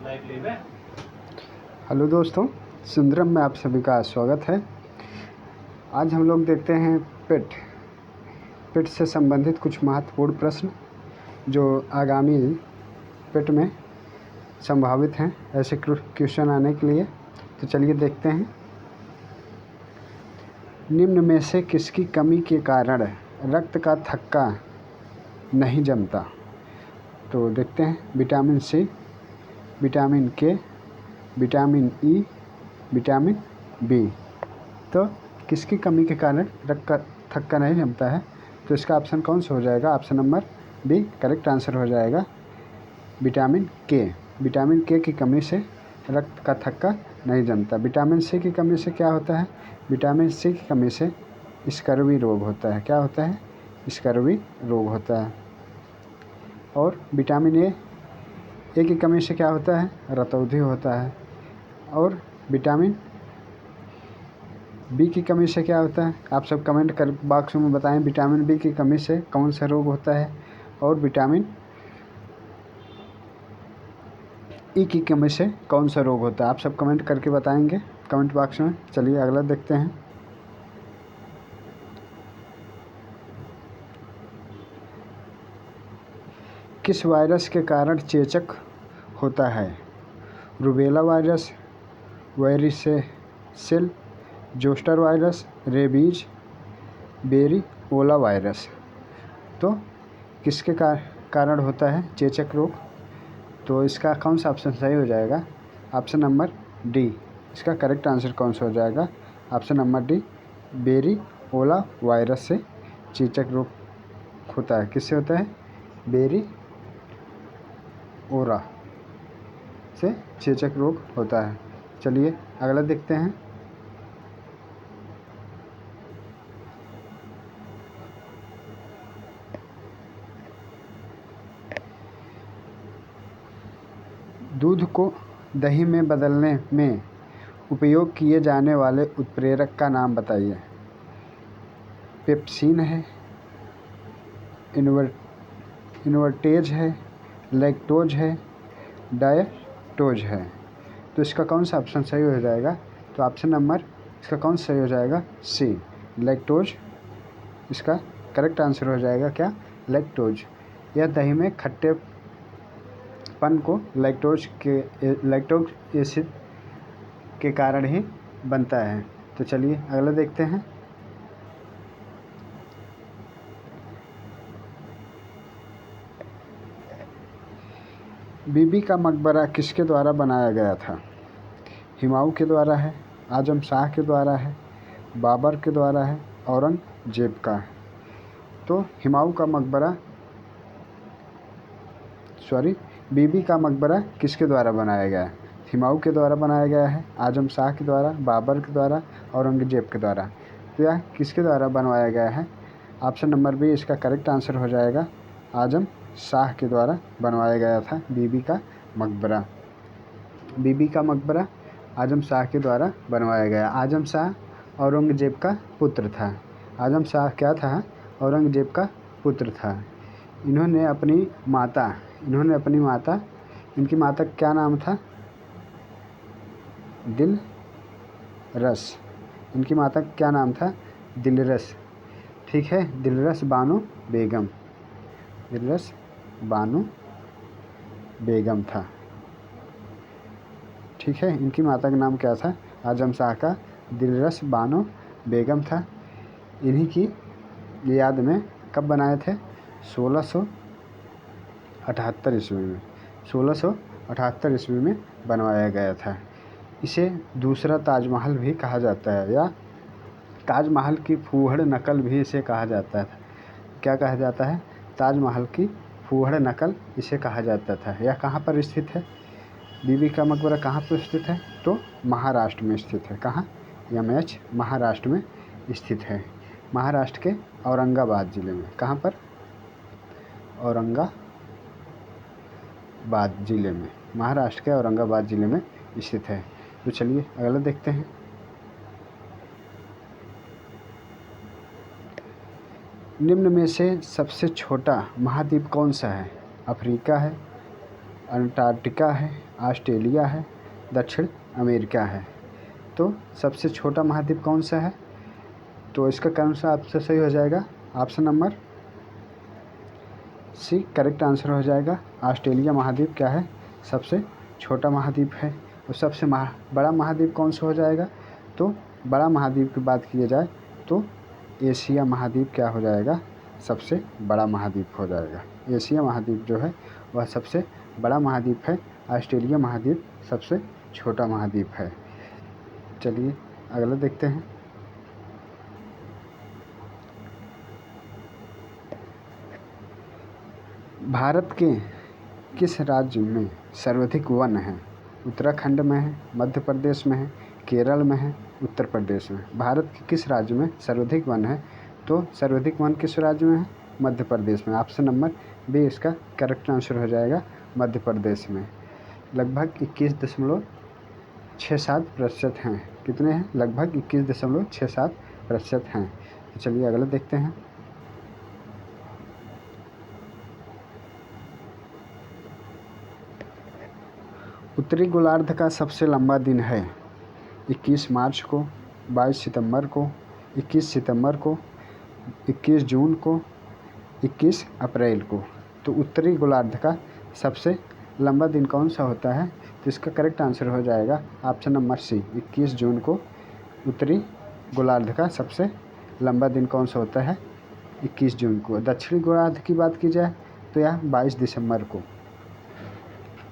Hello दोस्तों, सुंदरम में आप सभी का स्वागत है। आज हम लोग देखते हैं पेट से संबंधित कुछ महत्वपूर्ण प्रश्न जो आगामी पेट में संभावित हैं ऐसे क्वेश्चन आने के लिए। तो चलिए देखते हैं। निम्न में से किसकी कमी के कारण रक्त का थक्का नहीं जमता? तो देखते हैं। विटामिन सी, विटामिन के, विटामिन ई, विटामिन बी। तो किसकी कमी के कारण रक्त का थक्का नहीं जमता है? तो इसका ऑप्शन कौन सा हो जाएगा? Option number B correct answer हो जाएगा। विटामिन के। विटामिन के की कमी से रक्त का थक्का नहीं जमता। विटामिन सी की कमी से क्या होता है? विटामिन सी की कमी से स्कर्वी रोग होता है। क्या होता है? स्कर्वी रोग होता है। और विटामिन ए की कमी से क्या होता है? रतौंधी होता है। और विटामिन बी की कमी से क्या होता है? आप सब कमेंट कर बॉक्स में बताएं विटामिन बी की कमी से कौन सा रोग होता है। और विटामिन ई की कमी से कौन सा रोग होता है? आप सब कमेंट करके बताएंगे कमेंट बॉक्स में। चलिए अगला देखते हैं। किस वायरस के कारण चेचक होता है? Rubella virus, varicella zoster virus, rabies, variola virus. तो किसके कारण होता है चेचक रोग? तो इसका कौन सा ऑप्शन सही हो जाएगा? Option number D. इसका करेक्ट आंसर कौन सा हो जाएगा? ऑप्शन नंबर डी, वेरिओला वायरस से चेचक रोग होता है। किससे होता है? वेरिओला से चेचक रोग होता है। चलिए अगला देखते हैं। दूध को दही में बदलने में उपयोग किए जाने वाले उत्प्रेरक का नाम बताइए। पेप्सिन है, इन्वर्टेज है, लैक्टोज है, डायटोज है। तो इसका कौन सा ऑप्शन सही हो जाएगा? तो ऑप्शन नंबर इसका कौन सा सही हो जाएगा? सी, लैक्टोज। इसका करेक्ट आंसर हो जाएगा क्या? लैक्टोज। यह दही में खट्टेपन को लैक्टोज एसिड के कारण ही बनता है। तो चलिए अगला देखते हैं। बीबी का मकबरा किसके द्वारा बनाया गया था? हुमायूं के द्वारा है, आजम शाह के द्वारा है, बाबर के द्वारा है, औरंगजेब का है। तो बीबी का मकबरा किसके द्वारा बनाया गया है? हुमायूं के द्वारा बनाया गया है, आजम शाह के द्वारा, बाबर के द्वारा, औरंगजेब के द्वारा। तो यह किसके द्वारा बनवाया गया है? ऑप्शन नंबर बी इसका करेक्ट आंसर हो जाएगा। आजम शाह के द्वारा बनवाया गया था बीबी का मकबरा। बीबी का मकबरा आजम शाह के द्वारा बनवाया गया। आजम शाह औरंगजेब का पुत्र था। आजम शाह क्या था? औरंगजेब का पुत्र था। इन्होंने अपनी माता इनकी माता क्या नाम था? दिलरस। इनकी माता क्या नाम था? दिलरस। ठीक है, दिलरस बानो बेगम था। ठीक है, इनकी माता का नाम क्या था? आजम शाह का दिलरस बानो बेगम था। इन्हीं की याद में कब बनाए थे? 1678 ईस्वी में। 1678 ईस्वी में बनवाया गया था। इसे दूसरा ताजमहल भी कहा जाता है, या ताजमहल की फूहड़ नकल भी इसे कहा जाता था। क्या कहा जाता है? ताजमहल की फूहड़ नकल इसे कहा जाता था। यह कहाँ पर स्थित है? बीबी का मकबरा कहाँ पर स्थित है? तो महाराष्ट्र में स्थित है। कहाँ? MH महाराष्ट्र में स्थित है। महाराष्ट्र के औरंगाबाद ज़िले में। कहाँ पर? औरंगाबाद ज़िले में। महाराष्ट्र के औरंगाबाद ज़िले में स्थित है। तो चलिए अगला देखते हैं। निम्न में से सबसे छोटा महाद्वीप कौन सा है? अफ्रीका है, अंटार्कटिका है, ऑस्ट्रेलिया है, दक्षिण अमेरिका है। तो सबसे छोटा महाद्वीप कौन सा है? तो इसका कौन सा आपसे सही हो जाएगा? Option number C correct answer हो जाएगा। ऑस्ट्रेलिया महाद्वीप क्या है? सबसे छोटा महाद्वीप है। और सबसे बड़ा महाद्वीप कौन सा हो जाएगा? तो बड़ा महाद्वीप की बात की जाए तो एशिया महाद्वीप क्या हो जाएगा? सबसे बड़ा महाद्वीप हो जाएगा। एशिया महाद्वीप जो है वह सबसे बड़ा महाद्वीप है। ऑस्ट्रेलिया महाद्वीप सबसे छोटा महाद्वीप है। चलिए अगला देखते हैं। भारत के किस राज्य में सर्वाधिक वन है? उत्तराखंड में है, मध्य प्रदेश में है, केरल में है, उत्तर प्रदेश में। भारत के किस राज्य में सर्वाधिक वन है? तो सर्वाधिक वन किस राज्य में है? मध्य प्रदेश में। ऑप्शन नंबर बी इसका करेक्ट आंसर हो जाएगा, मध्य प्रदेश में। लगभग 21.67% हैं। कितने हैं? लगभग 21.67% हैं। तो चलिए अगला देखते हैं। उत्तरी गोलार्ध का सबसे लंबा दिन है? 21 मार्च को, 22 सितंबर को, 21 सितंबर को, 21 जून को, 21 अप्रैल को। तो उत्तरी गोलार्ध का सबसे लंबा दिन कौन सा होता है? तो इसका करेक्ट आंसर हो जाएगा ऑप्शन नंबर सी, 21 जून को उत्तरी गोलार्ध का सबसे लंबा दिन कौन सा होता है? 21 जून को। दक्षिणी गोलार्ध की बात की जाए तो यह 22 दिसंबर को।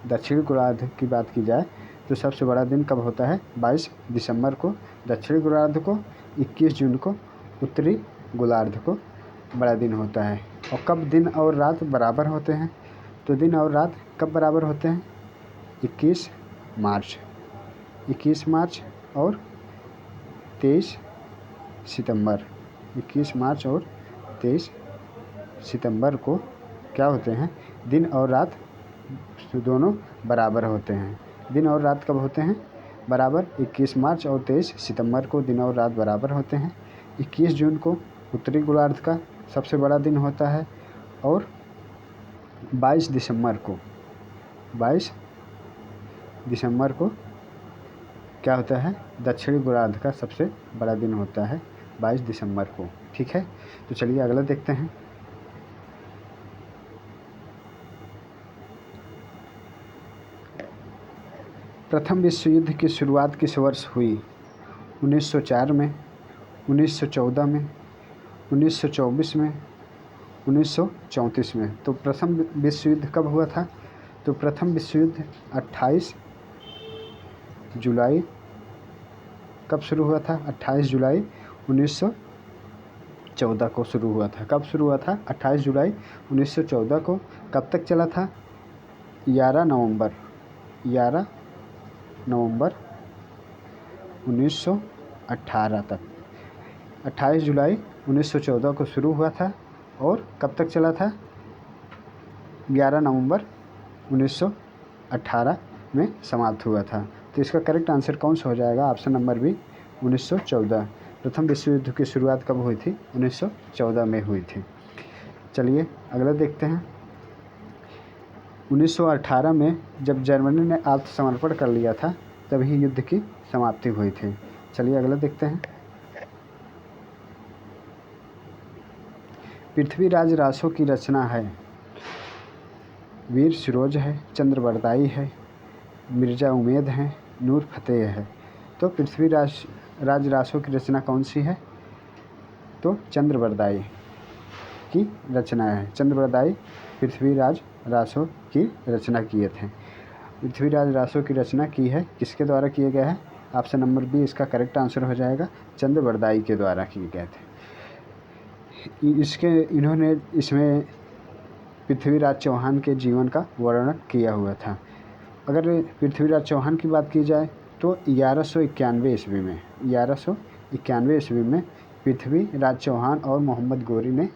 दक्षिणी गोलार्ध की बात की जाए तो सबसे बड़ा दिन कब होता है? 22 दिसंबर को दक्षिणी गोलार्ध को, 21 जून को उत्तरी गोलार्ध को बड़ा दिन होता है। और कब दिन और रात बराबर होते हैं? तो दिन और रात कब बराबर होते हैं? 21 मार्च और 23 सितंबर। 21 मार्च और 23 सितंबर को क्या होते हैं? दिन और रात दोनों बराबर होते हैं। दिन और रात कब होते हैं? बराबर। 21 मार्च और 23 सितंबर को दिन और रात बराबर होते हैं। 21 जून को उत्तरी गोलार्ध का सबसे बड़ा दिन होता है और 22 दिसंबर को क्या होता है? दक्षिणी गोलार्ध का सबसे बड़ा दिन होता है 22 दिसंबर को। ठीक है, तो चलिए अगला देखते हैं। प्रथम विश्व युद्ध की शुरुआत किस वर्ष हुई? 1904 में, 1914 में, 1924 में, 1934 में। तो प्रथम विश्व युद्ध कब हुआ था? तो प्रथम विश्व युद्ध 28 जुलाई कब शुरू हुआ था? 28 जुलाई 1914 को शुरू हुआ था। कब शुरू हुआ था? 28 जुलाई 1914 को। कब तक चला था? 11 नवंबर 1918 तक। 28 जुलाई 1914 को शुरू हुआ था और कब तक चला था? 11 नवंबर 1918 में समाप्त हुआ था। तो इसका करेक्ट आंसर कौन सा हो जाएगा? Option number B, 1914। प्रथम विश्व युद्ध की शुरुआत कब हुई थी? 1914 में हुई थी। चलिए अगला देखते हैं। 1918 में जब जर्मनी ने आत्मसमर्पण कर लिया था तभी युद्ध की समाप्ति हुई थी। चलिए अगला देखते हैं। पृथ्वीराज रासो की रचना है? वीर सिरोज है, चंद्रबरदाई है, मिर्जा उमेद है, नूर फतेह है। तो पृथ्वीराज रासो की रचना कौन सी है? तो चंद्रबरदाई की रचना है। चंद्रबरदाई पृथ्वीराज रासो की रचना किए थे। पृथ्वीराज रासो की रचना की है, किसके द्वारा किए गए हैं? ऑप्शन नंबर बी इसका करेक्ट आंसर हो जाएगा, चंद्रबरदाई के द्वारा किए गए थे। इन्होंने इसमें पृथ्वीराज चौहान के जीवन का वर्णन किया हुआ था। अगर पृथ्वीराज चौहान की बात की जाए तो 1191 ईस्वी में पृथ्वीराज चौहान और मोहम्मद गोरी ने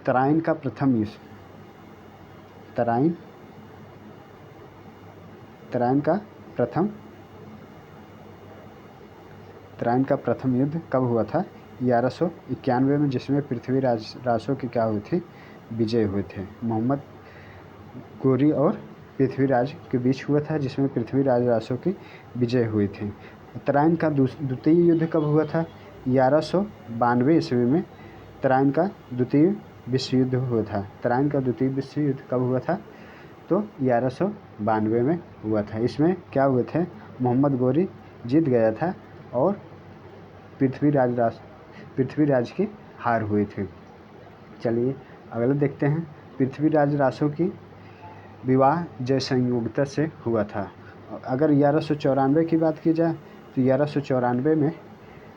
तराइन का प्रथम युद्ध कब हुआ था? 1191 में, जिसमें पृथ्वीराज रासो की क्या हुई थी? विजय हुए थे। मोहम्मद गोरी और पृथ्वीराज के बीच हुआ था, जिसमें पृथ्वीराज रासो की विजय हुई थी। तराइन का द्वितीय युद्ध कब हुआ था? 1192 ईस्वी में तराइन का द्वितीय विश्व युद्ध हुआ था। तराइन का द्वितीय विश्व युद्ध कब हुआ था? तो 1192 में हुआ था। इसमें क्या हुए थे? मोहम्मद गोरी जीत गया था और पृथ्वीराज की हार हुई थी। चलिए अगला देखते हैं। पृथ्वीराज रासो की विवाह जयसंयोगता से हुआ था। अगर 1194 की बात की जाए तो 1194 में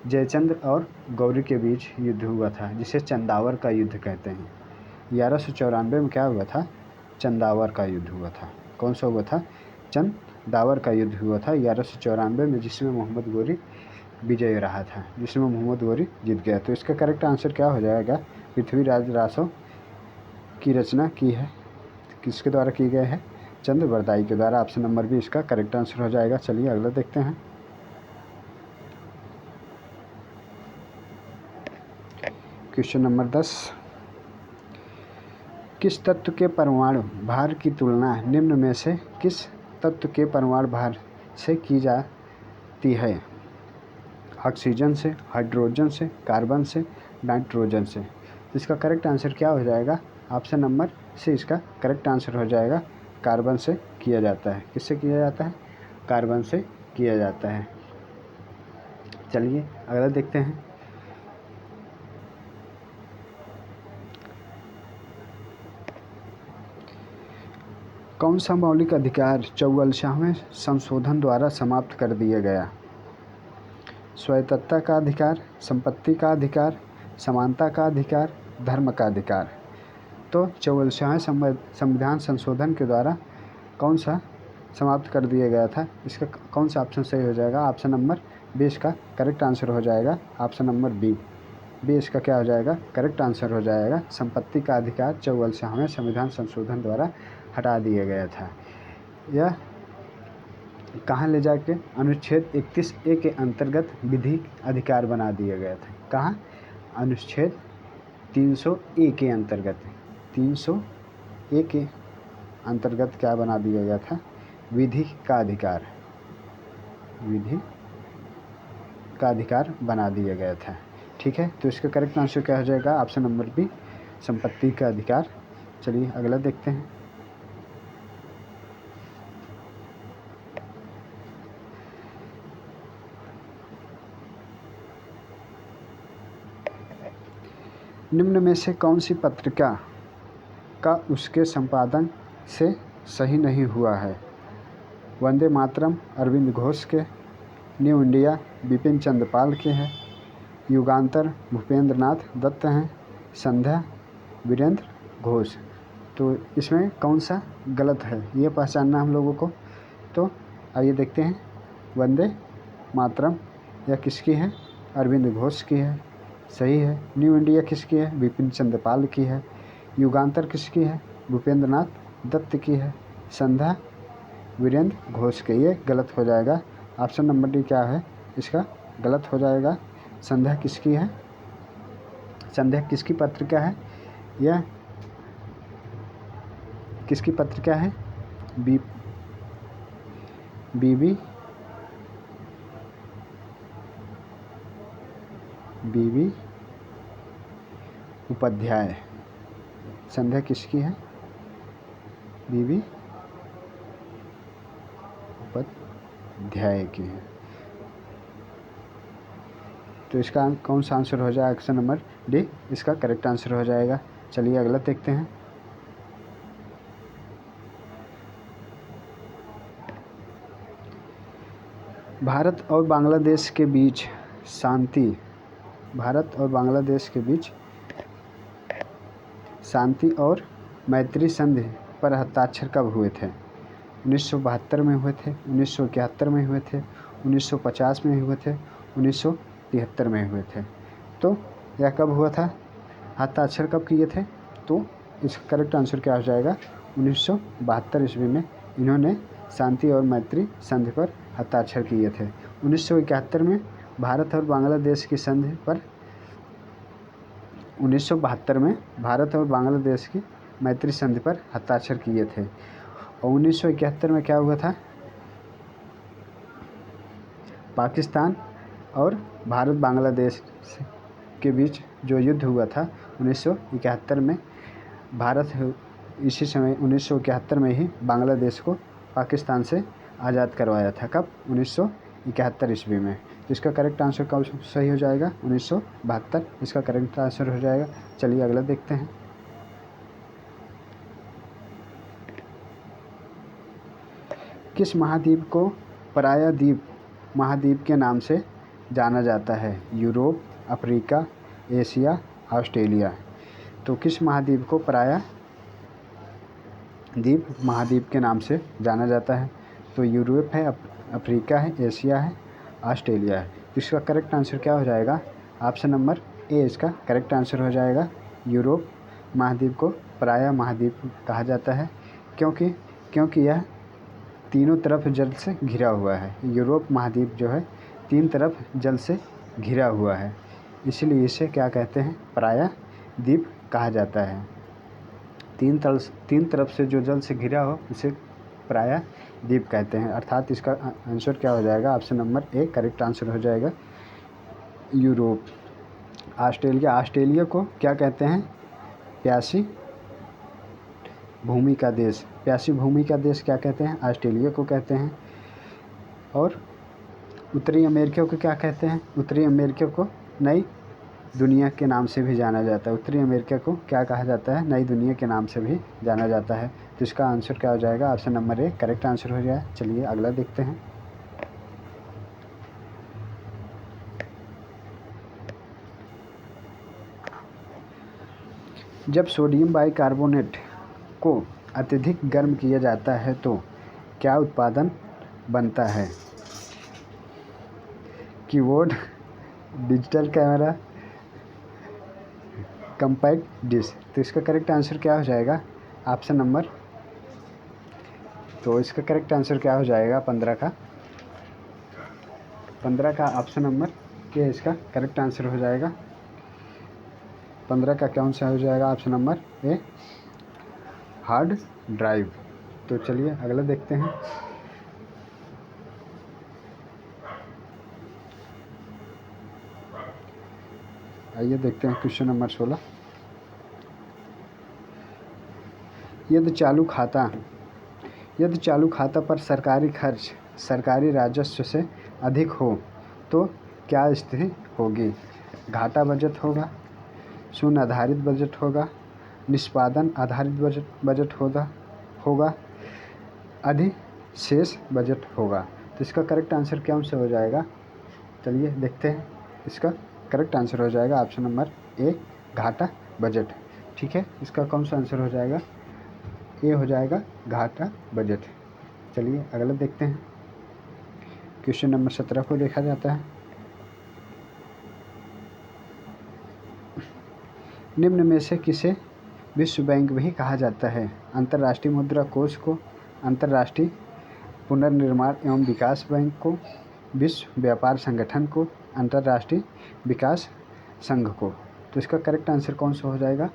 जयचंद्र और गौरी के बीच युद्ध हुआ था, जिसे चंदावर का युद्ध कहते हैं। 1194 में क्या हुआ था? चंदावर का युद्ध हुआ था। कौन सा हुआ था? चंदावर का युद्ध हुआ था 1194 में, जिसमें मोहम्मद गोरी विजय रहा था, जिसमें मोहम्मद गोरी जीत गया। तो इसका करेक्ट आंसर क्या हो जाएगा? पृथ्वीराज रासो की रचना की है, किसके द्वारा की गई है? चंद्रबरदाई के द्वारा। ऑप्शन नंबर बी इसका करेक्ट आंसर हो जाएगा। चलिए अगला देखते हैं। क्वेश्चन नंबर 10, किस तत्व के परमाणु भार की तुलना निम्न में से किस तत्व के परमाणु भार से की जाती है? ऑक्सीजन से, हाइड्रोजन से, कार्बन से, नाइट्रोजन से। तो इसका करेक्ट आंसर क्या हो जाएगा? ऑप्शन नंबर सी इसका करेक्ट आंसर हो जाएगा। कार्बन से किया जाता है। किससे किया जाता है? कार्बन से किया जाता है। चलिए अगला देखते हैं। कौन सा मौलिक अधिकार 44वें संशोधन द्वारा समाप्त कर दिया गया? स्वायत्तता का अधिकार, संपत्ति का अधिकार, समानता का अधिकार, धर्म का अधिकार। तो 44वें संविधान संशोधन के द्वारा कौन सा समाप्त कर दिया गया था? इसका कौन सा ऑप्शन सही हो जाएगा? ऑप्शन नंबर बी इसका करेक्ट आंसर हो जाएगा। ऑप्शन नंबर बी इसका क्या हो जाएगा? करेक्ट आंसर हो जाएगा। संपत्ति का अधिकार 44वें संविधान संशोधन द्वारा हटा दिया गया था। यह कहाँ ले जाके अनुच्छेद 31A के अंतर्गत विधिक अधिकार बना दिया गया था। कहाँ? अनुच्छेद 300A के अंतर्गत। 300A के अंतर्गत क्या बना दिया गया था? विधि का अधिकार। विधि का अधिकार बना दिया गया था। ठीक है, तो इसका करेक्ट आंसर क्या हो जाएगा? ऑप्शन नंबर बी, संपत्ति का अधिकार। चलिए अगला देखते हैं। निम्न में से कौन सी पत्रिका का उसके संपादन से सही नहीं हुआ है? वंदे मातरम अरविंद घोष के, न्यू इंडिया बिपिन चंद्र पाल के है, युगांतर भूपेंद्र नाथ दत्त हैं, संध्या वीरेंद्र घोष। तो इसमें कौन सा गलत है ये पहचानना हम लोगों को। तो आइए देखते हैं। वंदे मातरम यह किसकी है? अरविंद घोष की है, सही है। न्यू इंडिया किसकी है? बिपिन चंद्र पाल की है। युगांतर किसकी है? भूपेंद्र नाथ दत्त की है। संध्या वीरेंद्र घोष के। ये गलत हो जाएगा। ऑप्शन नंबर डी क्या है? इसका गलत हो जाएगा। संध्या किसकी है? संध्या किसकी पत्रिका है? यह किसकी पत्रिका है? बीबी उपाध्याय। संध्या किसकी है? बीबी उपाध्याय की है। तो इसका कौन सा आंसर हो जाएगा? ऑप्शन नंबर डी इसका करेक्ट आंसर हो जाएगा। चलिए अगला देखते हैं। भारत और बांग्लादेश के बीच शांति और मैत्री संधि पर हस्ताक्षर कब हुए थे? 1972 में हुए थे, 1971 में हुए थे, 1950 में हुए थे, 1973 में हुए थे। तो यह कब हुआ था? हस्ताक्षर कब किए थे? तो इसका करेक्ट आंसर क्या हो जाएगा? 1972 ईस्वी में इन्होंने शांति और मैत्री संधि पर हस्ताक्षर किए थे। 1971 में भारत और बांग्लादेश की संधि पर 1972 में भारत और बांग्लादेश की मैत्री संधि पर हस्ताक्षर किए थे। और 1971 में क्या हुआ था, पाकिस्तान और भारत बांग्लादेश के बीच जो युद्ध हुआ था 1971 में, भारत इसी समय 1971 में ही बांग्लादेश को पाकिस्तान से आज़ाद करवाया था। कब? 1971 ईस्वी में। तो इसका करेक्ट आंसर कब सही हो जाएगा? 1972 इसका करेक्ट आंसर हो जाएगा। चलिए अगला देखते हैं। किस महाद्वीप को प्रायद्वीप महाद्वीप के नाम से जाना जाता है? Europe, Africa, Asia, Australia. तो किस महाद्वीप को प्रायद्वीप महाद्वीप के नाम से जाना जाता है? तो यूरोप है, अफ्रीका है, एशिया है, ऑस्ट्रेलिया है। तो इसका करेक्ट आंसर क्या हो जाएगा? ऑप्शन नंबर ए इसका करेक्ट आंसर हो जाएगा। यूरोप महाद्वीप को प्रायः महाद्वीप कहा जाता है, क्योंकि यह तीनों तरफ जल से घिरा हुआ है। यूरोप महाद्वीप जो है 3 तरफ जल से घिरा हुआ है, इसलिए इसे क्या कहते हैं? प्रायद्वीप कहा जाता है। 3 तरफ से जो जल से घिरा हो उसे प्रायद्वीप कहते हैं। अर्थात इसका आंसर क्या हो जाएगा? Option number A correct answer हो जाएगा। यूरोप। ऑस्ट्रेलिया को क्या कहते हैं? प्यासी भूमि का देश। प्यासी भूमि का देश क्या कहते हैं? ऑस्ट्रेलिया को कहते हैं। और उत्तरी अमेरिका को क्या कहते हैं? उत्तरी अमेरिका को नई दुनिया के नाम से भी जाना जाता है। उत्तरी अमेरिका को क्या कहा जाता है? नई दुनिया के नाम से भी जाना जाता है। तो इसका आंसर क्या हो जाएगा? Option number A correct answer हो जाए। चलिए अगला देखते हैं। जब सोडियम बाइकार्बोनेट को अत्यधिक गर्म किया जाता है तो क्या उत्पादन बनता है? Keyboard, digital camera, compact disc. तो इसका करेक्ट आंसर क्या हो जाएगा? ऑप्शन नंबर, तो इसका करेक्ट आंसर क्या हो जाएगा? 15 का ऑप्शन नंबर ए इसका करेक्ट आंसर हो जाएगा। 15 का कौन सा हो जाएगा? Option number a hard drive. तो चलिए अगला देखते हैं। आइए देखते हैं क्वेश्चन नंबर 16। यदि चालू खाता पर सरकारी खर्च सरकारी राजस्व से अधिक हो तो क्या स्थिति होगी? घाटा बजट होगा, शून्य आधारित बजट होगा, निष्पादन आधारित बजट होगा, अधिशेष बजट होगा। तो इसका करेक्ट आंसर क्या से हो जाएगा? चलिए देखते हैं। इसका करेक्ट आंसर हो जाएगा ऑप्शन नंबर ए घाटा बजट। ठीक है, इसका कौन सा आंसर हो जाएगा? ए हो जाएगा घाटा बजट। चलिए अगला देखते हैं। क्वेश्चन नंबर 17 को देखा जाता है। निम्न में से किसे विश्व बैंक भी कहा जाता है? अंतर्राष्ट्रीय मुद्रा कोष को, अंतर्राष्ट्रीय पुनर्निर्माण एवं विकास बैंक को, विश्व व्यापार संगठन को, अंतर्राष्ट्रीय विकास संघ को। तो इसका करेक्ट आंसर कौन सा हो जाएगा?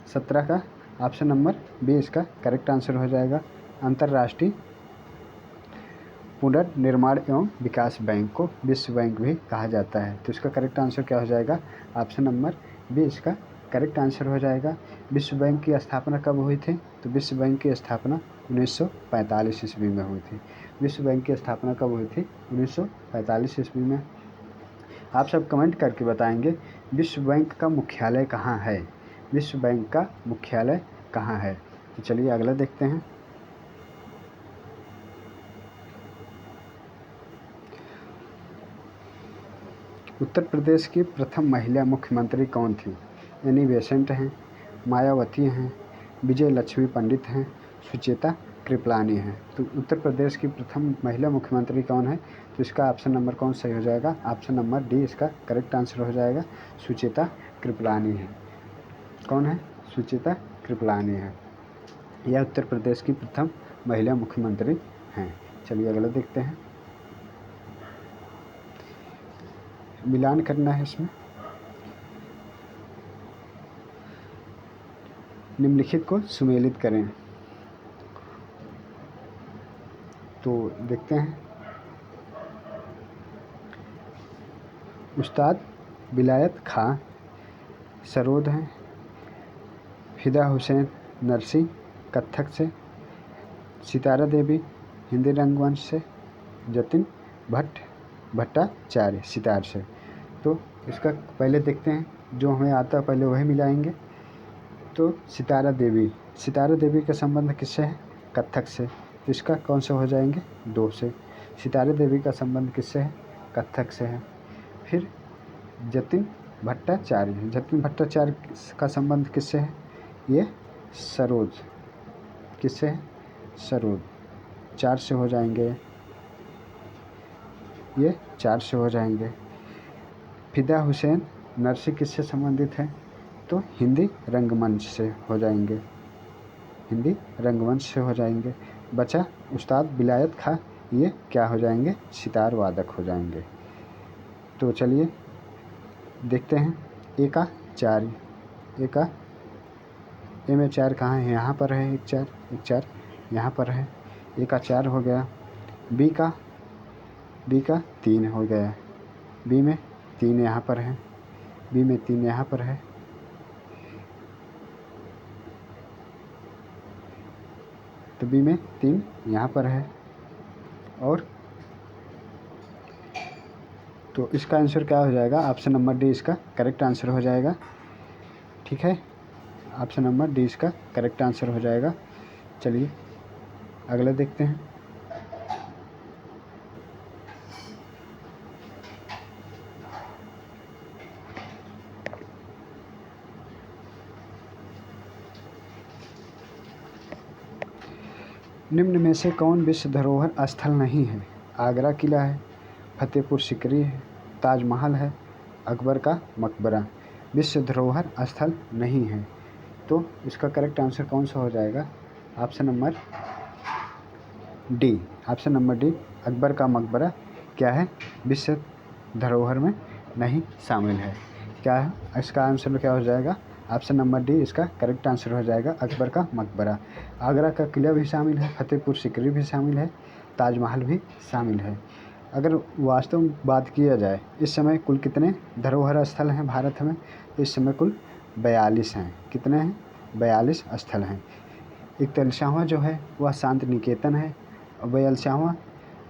17 का ऑप्शन नंबर बी इसका करेक्ट आंसर हो जाएगा। अंतर्राष्ट्रीय पुनर्निर्माण एवं विकास बैंक को विश्व बैंक भी कहा जाता है। तो इसका करेक्ट आंसर क्या हो जाएगा? ऑप्शन नंबर बी इसका करेक्ट आंसर हो जाएगा। विश्व बैंक की स्थापना कब हुई थी? तो विश्व बैंक की स्थापना 1945 ईस्वी में हुई थी। विश्व बैंक की स्थापना कब हुई थी? 1945 ईस्वी में। आप सब कमेंट करके बताएंगे विश्व बैंक का मुख्यालय कहाँ है? विश्व बैंक का मुख्यालय कहाँ है? तो चलिए अगला देखते हैं। उत्तर प्रदेश की प्रथम महिला मुख्यमंत्री कौन थी? एनी बेसेंट हैं, मायावती हैं, विजय लक्ष्मी पंडित हैं, सुचेता कृपलानी हैं। तो उत्तर प्रदेश की प्रथम महिला मुख्यमंत्री कौन है? तो इसका ऑप्शन नंबर कौन सही हो जाएगा? ऑप्शन नंबर डी इसका करेक्ट आंसर हो जाएगा। सुचेता कृपलानी है। कौन है? सुचेता कृपलानी है। यह उत्तर प्रदेश की प्रथम महिला मुख्यमंत्री हैं। चलिए अगला देखते हैं। मिलान करना है इसमें। निम्नलिखित को सुमेलित करें। तो देखते हैं, उस्ताद विलायत खां सरोद हैं, फिदा हुसैन नरसी कत्थक से, सितारा देवी हिंदी रंगमंच से, जतिन भट्टाचार्य सितार से। तो इसका पहले देखते हैं, जो हमें आता है पहले वही मिलाएंगे। तो सितारा देवी का संबंध किससे है? कत्थक से। तो इसका कौन सा हो जाएंगे? 2 से। सितारा देवी का संबंध किससे है? कत्थक से है। फिर जतिन भट्टाचार्य का संबंध किससे है? ये सरोद, किससे है? सरोद। 4 से हो जाएंगे, ये 4 से हो जाएंगे। फिदा हुसैन नरसी किससे संबंधित है? तो हिंदी रंगमंच से हो जाएंगे, हिंदी रंगमंच से हो जाएंगे। बचा उस्ताद विलायत खां, ये क्या हो जाएंगे? सितार वादक हो जाएंगे। तो चलिए देखते हैं, ए का 4, ए में 4 कहाँ है? यहाँ पर है, एक चार यहाँ पर है, ए का 4 हो गया। बी का 3 हो गया, बी में 3 यहाँ पर है, बी में 3 यहाँ पर है। तो बी में 3 यहाँ पर है। और तो इसका आंसर क्या हो जाएगा? ऑप्शन नंबर डी इसका करेक्ट आंसर हो जाएगा। ठीक है, ऑप्शन नंबर डी इसका करेक्ट आंसर हो जाएगा। चलिए अगला देखते हैं। निम्न में से कौन विश्व धरोहर स्थल नहीं है? आगरा किला है, फतेहपुर सिकरी है, ताजमहल है, अकबर का मकबरा विश्व धरोहर स्थल नहीं है। तो इसका करेक्ट आंसर कौन सा हो जाएगा? ऑप्शन नंबर डी, अकबर का मकबरा क्या है? विश्व धरोहर में नहीं शामिल है। क्या है इसका आंसर? क्या हो जाएगा? ऑप्शन नंबर डी इसका करेक्ट आंसर हो जाएगा, अकबर का मकबरा। आगरा का किला भी शामिल है, फतेहपुर सिकरी भी शामिल है, ताजमहल भी शामिल है। अगर वास्तव में बात किया जाए, इस समय कुल कितने धरोहर स्थल हैं भारत में? तो इस समय कुल 42 हैं। कितने हैं? 42 स्थल हैं। 41वां जो है वह शांति निकेतन है, और 42वां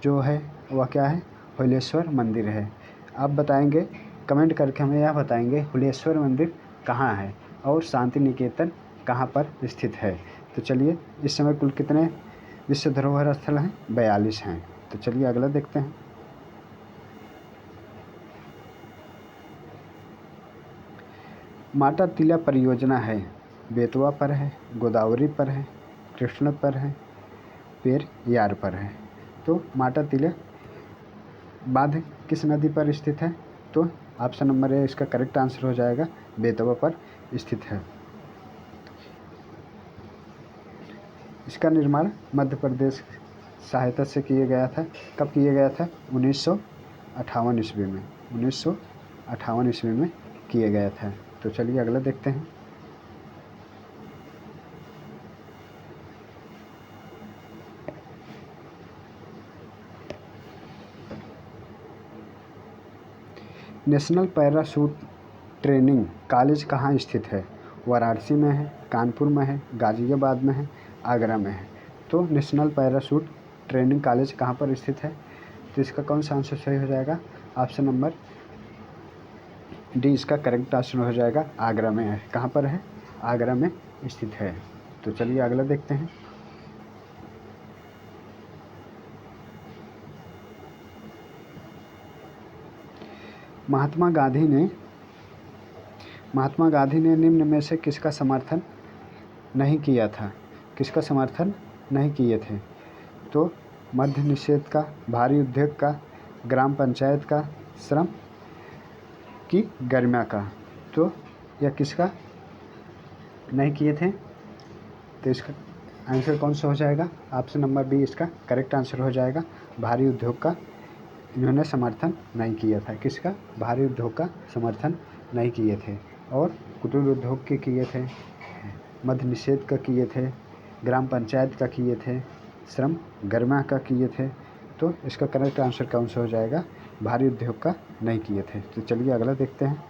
जो है वह क्या है? हुलेश्वर मंदिर है। आप बताएंगे, कमेंट करके हमें यह बताएंगे हुलेश्वर मंदिर कहाँ है और शांति निकेतन कहाँ पर स्थित है। तो चलिए, इस समय कुल कितने विश्व धरोहर स्थल हैं? 42 हैं। तो चलिए अगला देखते हैं। माटा टीला परियोजना है, बेतवा पर है, गोदावरी पर है, कृष्ण पर है, पेरियार पर है। तो माटा टीला बांध किस नदी पर स्थित है? तो ऑप्शन नंबर ए इसका करेक्ट आंसर हो जाएगा, बेतवा पर स्थित है। इसका निर्माण मध्य प्रदेश सहायता से किया गया था। कब किया गया था? 1958 ईस्वी में, 1958 ईस्वी में किया गया था। तो चलिए अगला देखते हैं। नेशनल पैराशूट ट्रेनिंग कॉलेज कहाँ स्थित है? वाराणसी में है, कानपुर में है, गाज़ियाबाद में है, आगरा में है। तो नेशनल पैराशूट ट्रेनिंग कॉलेज कहाँ पर स्थित है? तो इसका कौन सा आंसर सही हो जाएगा? ऑप्शन नंबर डी इसका करेक्ट आंसर हो जाएगा, आगरा में है। कहाँ पर है? आगरा में स्थित है। तो चलिए अगला देखते हैं। महात्मा गांधी ने निम्न में से किसका समर्थन नहीं किया था? किसका समर्थन नहीं किए थे? तो मद्य निषेध का, भारी उद्योग का, ग्राम पंचायत का, श्रम की गरिमा का। तो यह किसका नहीं किए थे? तो इसका आंसर कौन सा हो जाएगा? ऑप्शन नंबर बी इसका करेक्ट आंसर हो जाएगा, भारी उद्योग का इन्होंने समर्थन नहीं किया था। किसका? भारी उद्योग का समर्थन नहीं किए थे। और कुटीर उद्योग के किए थे, मद्य निषेध का किए थे, ग्राम पंचायत का किए थे, श्रम गर्मा का किए थे। तो इसका करेक्ट आंसर कौन सा हो जाएगा? भारी उद्योग का नहीं किए थे। तो चलिए अगला देखते हैं।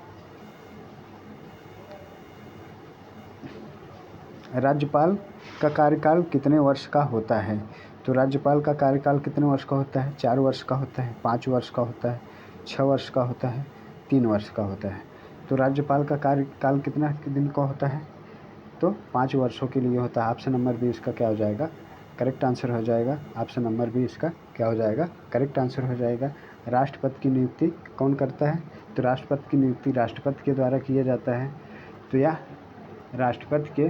राज्यपाल का कार्यकाल कितने वर्ष का होता है? तो राज्यपाल का कार्यकाल कितने वर्ष का होता है? 4 वर्ष का होता है, 5 वर्ष का होता है, 6 वर्ष का होता है, 3 वर्ष का होता है। तो राज्यपाल का कार्यकाल कितना दिन का होता है? तो 5 वर्षों के लिए होता है। ऑप्शन नंबर बी इसका क्या हो जाएगा? करेक्ट आंसर हो जाएगा। ऑप्शन नंबर बी इसका क्या हो जाएगा? करेक्ट आंसर हो जाएगा। राष्ट्रपति की नियुक्ति कौन करता है? तो राष्ट्रपति की नियुक्ति राष्ट्रपति के द्वारा किया जाता है। तो यह राष्ट्रपति के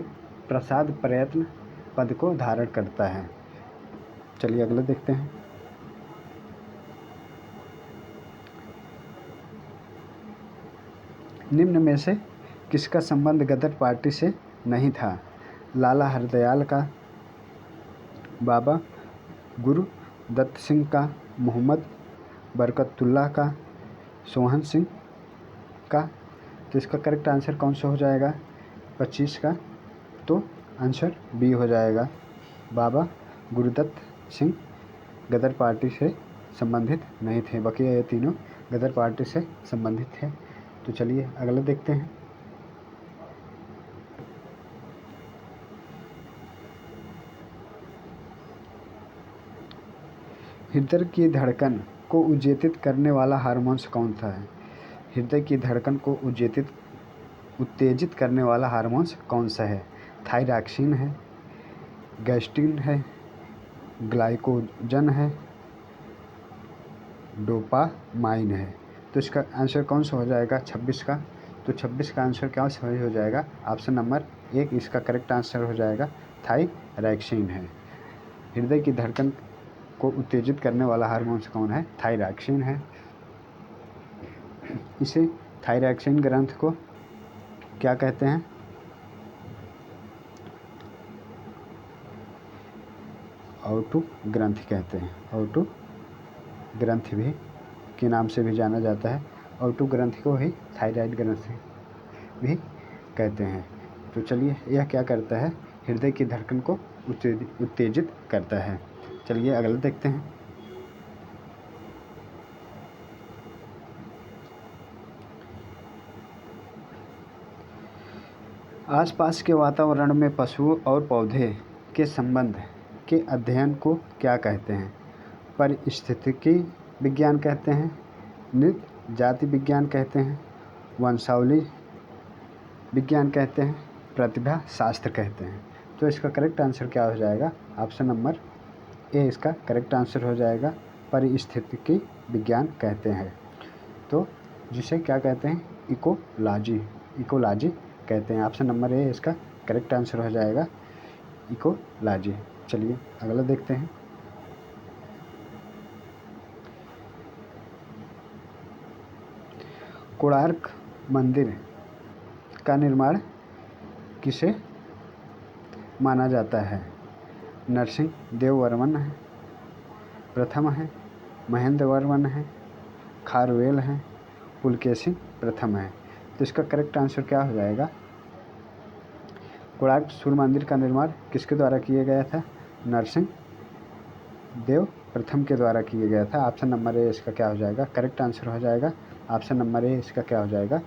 प्रसाद प्रयत्न पद को धारण करता है। चलिए अगला देखते हैं। निम्न में से किसका संबंध गदर पार्टी से नहीं था? लाला हरदयाल का, बाबा गुरुदत्त सिंह का, मोहम्मद बरकतुल्लाह का, सोहन सिंह का। तो इसका करेक्ट आंसर कौन सा हो जाएगा? 25 का। तो आंसर बी हो जाएगा। बाबा गुरुदत्त सिंह गदर पार्टी से संबंधित नहीं थे, बाकी ये तीनों गदर पार्टी से संबंधित थे। तो चलिए अगला देखते हैं। हृदय की धड़कन को उत्तेजित करने वाला हार्मोन्स कौन सा है? हृदय की धड़कन को उत्तेजित करने वाला हार्मोन्स कौन सा है? थायरॉक्सिन है, गैस्ट्रिन है, ग्लाइकोजन है, डोपामाइन है। तो इसका आंसर कौन सा हो जाएगा? 26 का। तो 26 का आंसर क्या सही हो जाएगा? ऑप्शन नंबर 1 इसका करेक्ट आंसर हो जाएगा। थायरॉक्सिन है। हृदय की धड़कन को उत्तेजित करने वाला हार्मोन्स कौन है? थायरॉक्सिन है। इसे थायरॉक्सिन ग्रंथ को क्या कहते हैं? ऑटो ग्रंथि कहते हैं। ऑटो ग्रंथि भी के नाम से भी जाना जाता है। ऑटो ग्रंथि को ही थायराइड ग्रंथि भी कहते हैं। तो चलिए यह क्या करता है? हृदय की धड़कन को उत्तेजित करता है। चलिए अगला देखते हैं। आसपास के वातावरण में पशुओं और पौधे के संबंध के अध्ययन को क्या कहते हैं? पारिस्थितिकी विज्ञान कहते हैं, नृत्य जाति विज्ञान कहते हैं, वंशावली विज्ञान कहते हैं, प्रतिभा शास्त्र कहते हैं। तो इसका करेक्ट आंसर क्या हो जाएगा? ऑप्शन नंबर ए इसका करेक्ट आंसर हो जाएगा। पारिस्थितिकी विज्ञान कहते हैं। तो जिसे क्या कहते हैं? इकोलॉजी कहते हैं। ऑप्शन नंबर ए इसका करेक्ट आंसर हो जाएगा। इकोलॉजी। चलिए अगला देखते हैं। कोणार्क मंदिर का निर्माण किसे माना जाता है? नरसिंह देव वर्मन है, प्रथम है, महेंद्र वर्मन है, खारवेल है, पुलकेशिन प्रथम है। तो इसका करेक्ट आंसर क्या हो जाएगा? कोणार्क सूर्य मंदिर का निर्माण किसके द्वारा किया गया था? नरसिंह देव प्रथम के द्वारा किया गया था। ऑप्शन नंबर ए इसका क्या हो जाएगा? करेक्ट आंसर हो जाएगा। ऑप्शन नंबर ए इसका क्या हो जाएगा?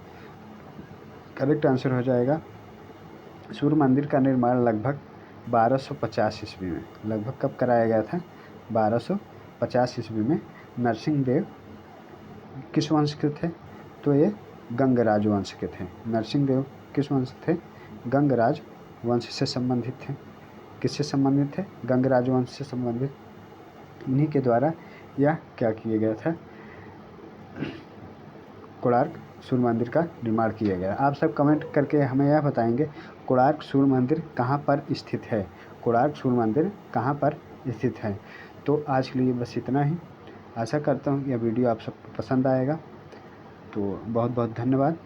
करेक्ट आंसर हो जाएगा। सूर्य मंदिर का निर्माण लगभग 1250 ईस्वी में, लगभग कब कराया गया था? 1250 ईस्वी में। नरसिंह देव किस वंश के थे? तो ये गंगराज वंश के थे। नरसिंह देव किस वंश थे? गंगराज वंश से संबंधित थे। किससे संबंधित थे? गंगराज वंश से संबंधित। इन्हीं के द्वारा यह क्या किया गया था? कोणार्क सूर्य मंदिर का निर्माण किया गया। आप सब कमेंट करके हमें यह बताएंगे कोणार्क सूर्य मंदिर कहाँ पर स्थित है? कोणार्क सूर्य मंदिर कहाँ पर स्थित है? तो आज के लिए बस इतना ही। आशा करता हूँ यह वीडियो आप सबको पसंद आएगा। तो बहुत बहुत धन्यवाद।